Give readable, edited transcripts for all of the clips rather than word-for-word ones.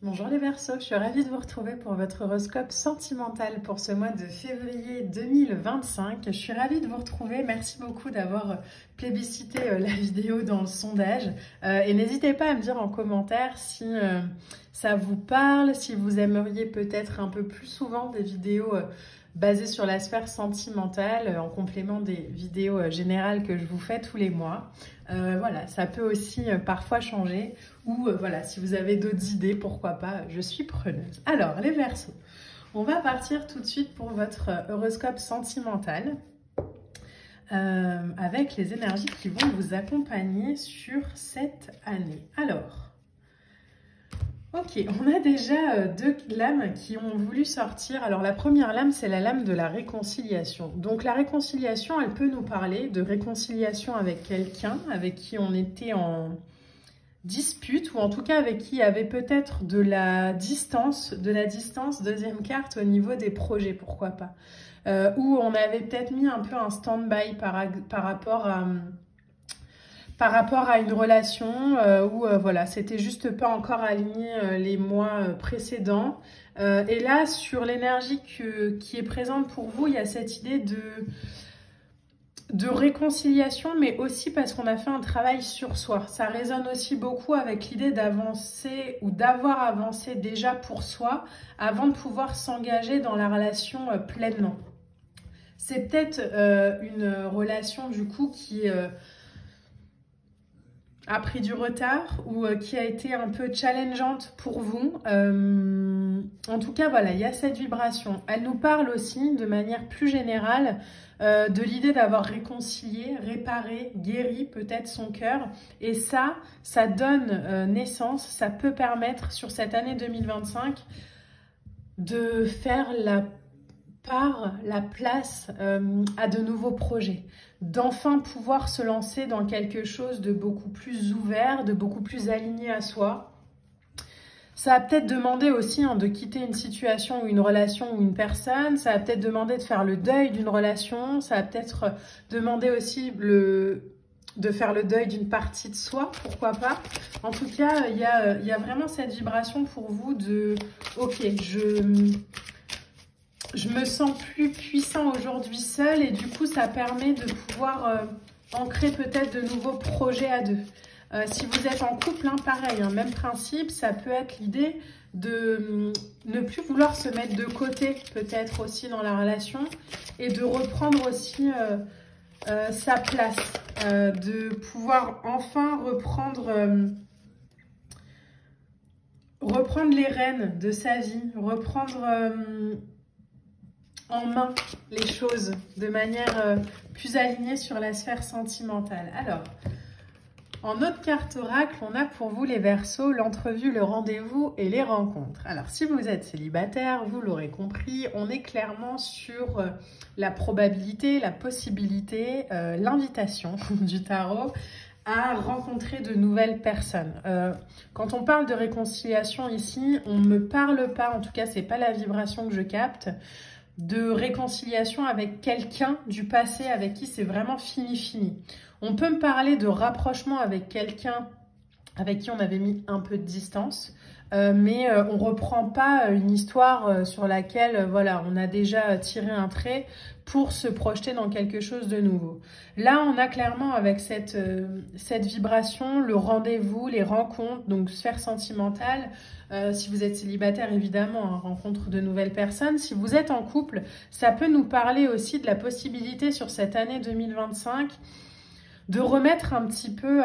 Bonjour les Verseaux, je suis ravie de vous retrouver pour votre horoscope sentimental pour ce mois de février 2025. Je suis ravie de vous retrouver, merci beaucoup d'avoir plébiscité la vidéo dans le sondage. Et n'hésitez pas à me dire en commentaire si ça vous parle, si vous aimeriez peut-être un peu plus souvent des vidéos basées sur la sphère sentimentale, en complément des vidéos générales que je vous fais tous les mois. Voilà, ça peut aussi parfois changer. Ou voilà, si vous avez d'autres idées, pourquoi pas, je suis preneuse. Alors, les Verseaux, on va partir tout de suite pour votre horoscope sentimental avec les énergies qui vont vous accompagner sur cette année. Alors, ok, on a déjà deux lames qui ont voulu sortir. Alors, la première lame, c'est la lame de la réconciliation. Donc, la réconciliation, elle peut nous parler de réconciliation avec quelqu'un avec qui on était en dispute, ou en tout cas avec qui il y avait peut-être de la distance, deuxième carte au niveau des projets, pourquoi pas. Où on avait peut-être mis un peu un stand-by par rapport à une relation où voilà, c'était juste pas encore aligné les mois précédents. Et là, sur l'énergie qui est présente pour vous, il y a cette idée de réconciliation, mais aussi parce qu'on a fait un travail sur soi. Ça résonne aussi beaucoup avec l'idée d'avancer ou d'avoir avancé déjà pour soi avant de pouvoir s'engager dans la relation pleinement. C'est peut-être une relation du coup qui a pris du retard ou qui a été un peu challengeante pour vous. En tout cas, voilà, il y a cette vibration. Elle nous parle aussi de manière plus générale de l'idée d'avoir réconcilié, réparé, guéri peut-être son cœur. Et ça donne naissance, ça peut permettre sur cette année 2025 de faire la place à de nouveaux projets, d'enfin pouvoir se lancer dans quelque chose de beaucoup plus ouvert, de beaucoup plus aligné à soi. Ça va peut-être demander aussi de quitter une situation ou une relation ou une personne, ça va peut-être demander de faire le deuil d'une relation, ça va peut-être demander aussi de faire le deuil d'une partie de soi, pourquoi pas. En tout cas, il y a vraiment cette vibration pour vous de « Ok, je me sens plus puissant aujourd'hui seul » et du coup, ça permet de pouvoir ancrer peut-être de nouveaux projets à deux. Si vous êtes en couple, pareil, même principe, ça peut être l'idée de ne plus vouloir se mettre de côté peut-être aussi dans la relation et de reprendre aussi sa place, de pouvoir enfin reprendre les rênes de sa vie, reprendre en main les choses de manière plus alignée sur la sphère sentimentale. Alors, en autre carte oracle, on a pour vous les Verseaux, l'entrevue, le rendez-vous et les rencontres. Alors, si vous êtes célibataire, vous l'aurez compris, on est clairement sur la probabilité, la possibilité, l'invitation du tarot à rencontrer de nouvelles personnes. Quand on parle de réconciliation ici, on ne me parle pas, en tout cas, c'est pas la vibration que je capte, de réconciliation avec quelqu'un du passé avec qui c'est vraiment fini. On peut me parler de rapprochement avec quelqu'un avec qui on avait mis un peu de distance, mais on ne reprend pas une histoire sur laquelle voilà, on a déjà tiré un trait pour se projeter dans quelque chose de nouveau. Là, on a clairement avec cette vibration, le rendez-vous, les rencontres, donc sphère sentimentale. Si vous êtes célibataire, évidemment, rencontre de nouvelles personnes. Si vous êtes en couple, ça peut nous parler aussi de la possibilité sur cette année 2025 de remettre un petit peu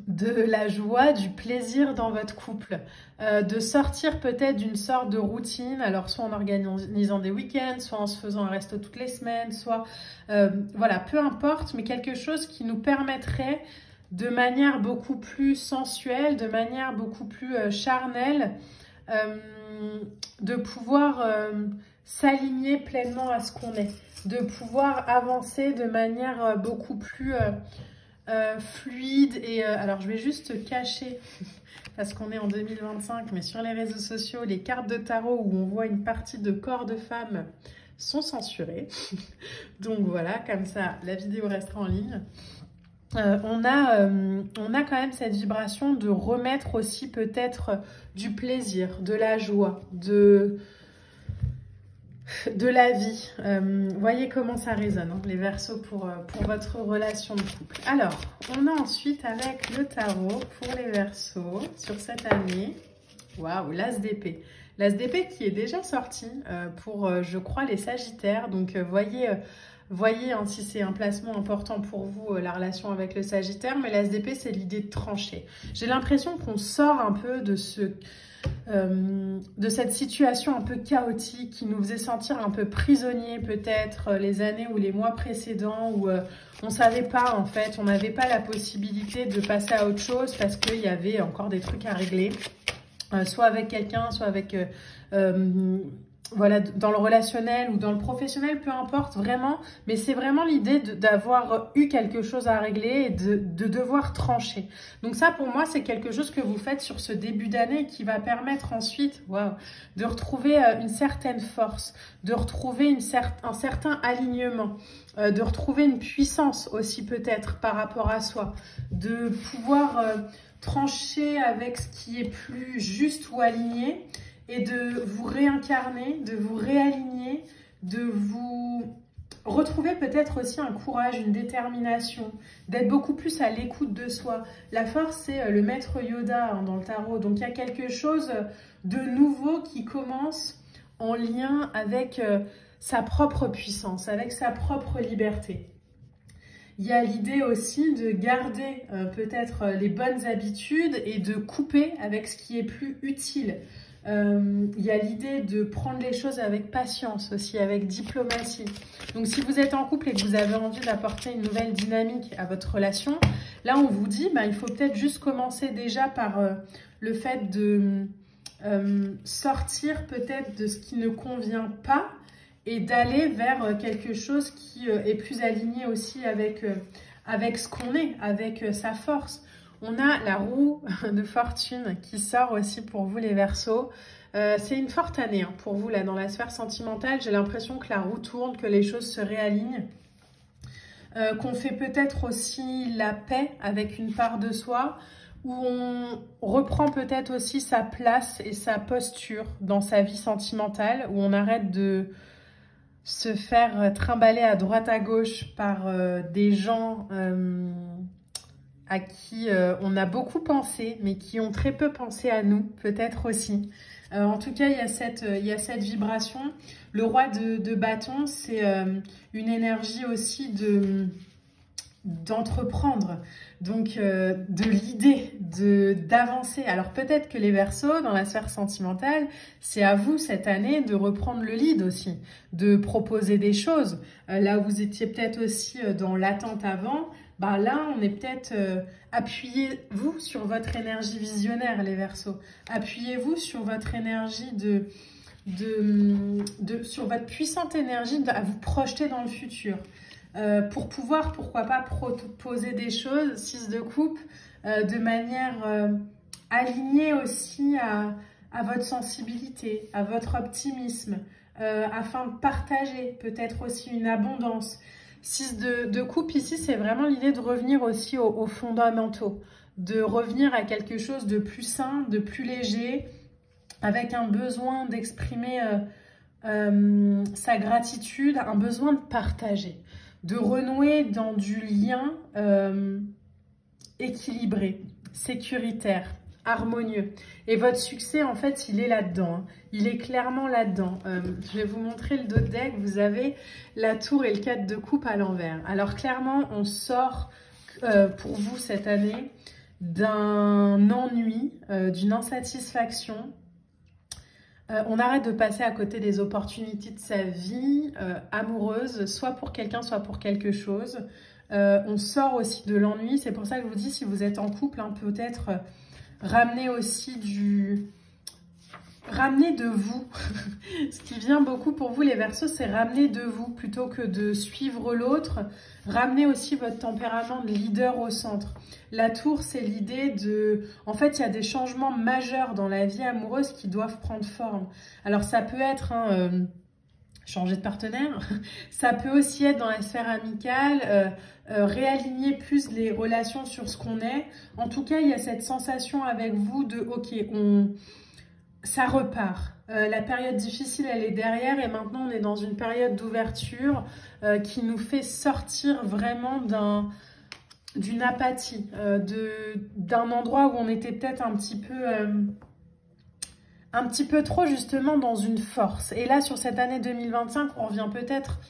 de la joie, du plaisir dans votre couple, de sortir peut-être d'une sorte de routine, alors soit en organisant des week-ends, soit en se faisant un resto toutes les semaines, soit, voilà, peu importe, mais quelque chose qui nous permettrait de manière beaucoup plus sensuelle, de manière beaucoup plus charnelle, de pouvoir s'aligner pleinement à ce qu'on est, de pouvoir avancer de manière beaucoup plus fluide. Et alors je vais juste cacher parce qu'on est en 2025, mais sur les réseaux sociaux, les cartes de tarot où on voit une partie de corps de femme sont censurées. Donc voilà, comme ça la vidéo restera en ligne. on a quand même cette vibration de remettre aussi peut-être du plaisir, de la joie, de la vie. Voyez comment ça résonne, hein, les Verseaux, pour votre relation de couple. Alors, on a ensuite avec le tarot pour les Verseaux sur cette année. Waouh, l'As d'épée. L'As d'épée qui est déjà sorti pour, je crois, les Sagittaires. Donc, voyez hein, si c'est un placement important pour vous, la relation avec le Sagittaire. Mais l'As d'épée, c'est l'idée de trancher. J'ai l'impression qu'on sort un peu de cette situation un peu chaotique qui nous faisait sentir un peu prisonniers peut-être les années ou les mois précédents où on ne savait pas en fait, on n'avait pas la possibilité de passer à autre chose parce qu'il y avait encore des trucs à régler, soit avec quelqu'un, soit avec... voilà, dans le relationnel ou dans le professionnel, peu importe vraiment, mais c'est vraiment l'idée d'avoir eu quelque chose à régler et de devoir trancher. Donc ça, pour moi, c'est quelque chose que vous faites sur ce début d'année qui va permettre ensuite de retrouver une certaine force, de retrouver un certain alignement, de retrouver une puissance aussi peut-être par rapport à soi, de pouvoir trancher avec ce qui est plus juste ou aligné, et de vous réincarner, de vous réaligner, de vous retrouver peut-être aussi un courage, une détermination, d'être beaucoup plus à l'écoute de soi. La force, c'est le maître Yoda hein, dans le tarot. Donc, il y a quelque chose de nouveau qui commence en lien avec sa propre puissance, avec sa propre liberté. Il y a l'idée aussi de garder peut-être les bonnes habitudes et de couper avec ce qui est plus utile. Il y a l'idée de prendre les choses avec patience aussi, avec diplomatie. Donc si vous êtes en couple et que vous avez envie d'apporter une nouvelle dynamique à votre relation, là on vous dit il faut peut-être juste commencer déjà par le fait de sortir peut-être de ce qui ne convient pas et d'aller vers quelque chose qui est plus aligné aussi avec ce qu'on est, avec sa force. On a la roue de fortune qui sort aussi pour vous les Verseaux. C'est une forte année hein, pour vous là dans la sphère sentimentale. J'ai l'impression que la roue tourne, que les choses se réalignent. Qu'on fait peut-être aussi la paix avec une part de soi, où on reprend peut-être aussi sa place et sa posture dans sa vie sentimentale, où on arrête de se faire trimballer à droite à gauche par des gens... à qui on a beaucoup pensé, mais qui ont très peu pensé à nous, peut-être aussi. En tout cas, il y a cette vibration. Le roi de bâton, c'est une énergie aussi d'entreprendre, donc de l'idée d'avancer. Alors peut-être que les Verseaux, dans la sphère sentimentale, c'est à vous cette année de reprendre le lead aussi, de proposer des choses. Là où vous étiez peut-être aussi dans l'attente avant, là, on est peut-être... appuyez-vous sur votre énergie visionnaire, les Verseaux. Appuyez-vous sur votre énergie sur votre puissante énergie à vous projeter dans le futur. Pour pouvoir, pourquoi pas, proposer des choses, 6 de coupe, de manière alignée aussi à votre sensibilité, à votre optimisme, afin de partager peut-être aussi une abondance. 6 de coupe ici, c'est vraiment l'idée de revenir aussi aux fondamentaux, de revenir à quelque chose de plus sain, de plus léger, avec un besoin d'exprimer sa gratitude, un besoin de partager, de renouer dans du lien équilibré, sécuritaire, harmonieux. Et votre succès, en fait, il est là-dedans. Hein. Il est clairement là-dedans. Je vais vous montrer le dos de deck. Vous avez la tour et le 4 de coupe à l'envers. Alors, clairement, on sort pour vous cette année d'un ennui, d'une insatisfaction. On arrête de passer à côté des opportunités de sa vie amoureuse, soit pour quelqu'un, soit pour quelque chose. On sort aussi de l'ennui. C'est pour ça que je vous dis, si vous êtes en couple, hein, peut-être... ramenez aussi ramenez de vous. Ce qui vient beaucoup pour vous, les Verseaux, c'est ramener de vous plutôt que de suivre l'autre. Ramenez aussi votre tempérament de leader au centre. La tour, c'est l'idée de... En fait, il y a des changements majeurs dans la vie amoureuse qui doivent prendre forme. Alors, ça peut être changer de partenaire. Ça peut aussi être dans la sphère amicale, réaligner plus les relations sur ce qu'on est. En tout cas, il y a cette sensation avec vous de ok, ça repart. La période difficile, elle est derrière et maintenant on est dans une période d'ouverture qui nous fait sortir vraiment d'une apathie, d'un endroit où on était peut-être un petit peu trop justement dans une force. Et là, sur cette année 2025, on revient peut-être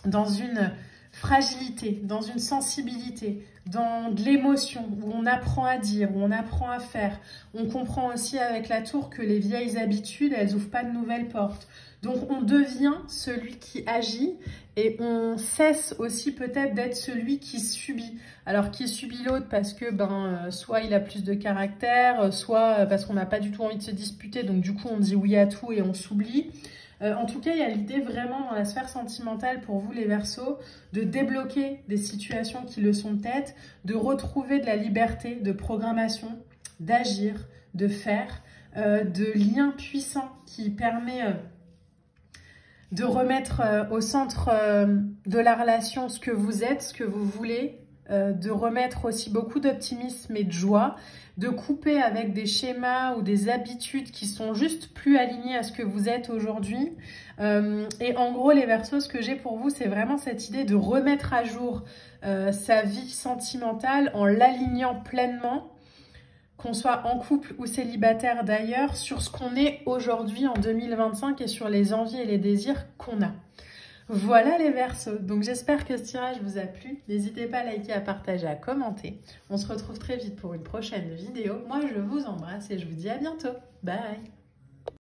dans une fragilité, dans une sensibilité, dans de l'émotion, où on apprend à dire, où on apprend à faire. On comprend aussi avec la tour que les vieilles habitudes, elles n'ouvrent pas de nouvelles portes. Donc on devient celui qui agit et on cesse aussi peut-être d'être celui qui subit. Alors qui subit l'autre parce que soit il a plus de caractère, soit parce qu'on n'a pas du tout envie de se disputer, donc du coup on dit oui à tout et on s'oublie. En tout cas, il y a l'idée vraiment dans la sphère sentimentale pour vous les Verseaux de débloquer des situations qui le sont peut-être, de retrouver de la liberté de programmation, d'agir, de faire, de liens puissants qui permet de remettre au centre de la relation ce que vous êtes, ce que vous voulez, de remettre aussi beaucoup d'optimisme et de joie, de couper avec des schémas ou des habitudes qui sont juste plus alignées à ce que vous êtes aujourd'hui. Et en gros, les Verseaux, ce que j'ai pour vous, c'est vraiment cette idée de remettre à jour sa vie sentimentale en l'alignant pleinement, qu'on soit en couple ou célibataire d'ailleurs, sur ce qu'on est aujourd'hui en 2025 et sur les envies et les désirs qu'on a. Voilà les Verseaux, donc j'espère que ce tirage vous a plu. N'hésitez pas à liker, à partager, à commenter. On se retrouve très vite pour une prochaine vidéo. Moi, je vous embrasse et je vous dis à bientôt. Bye!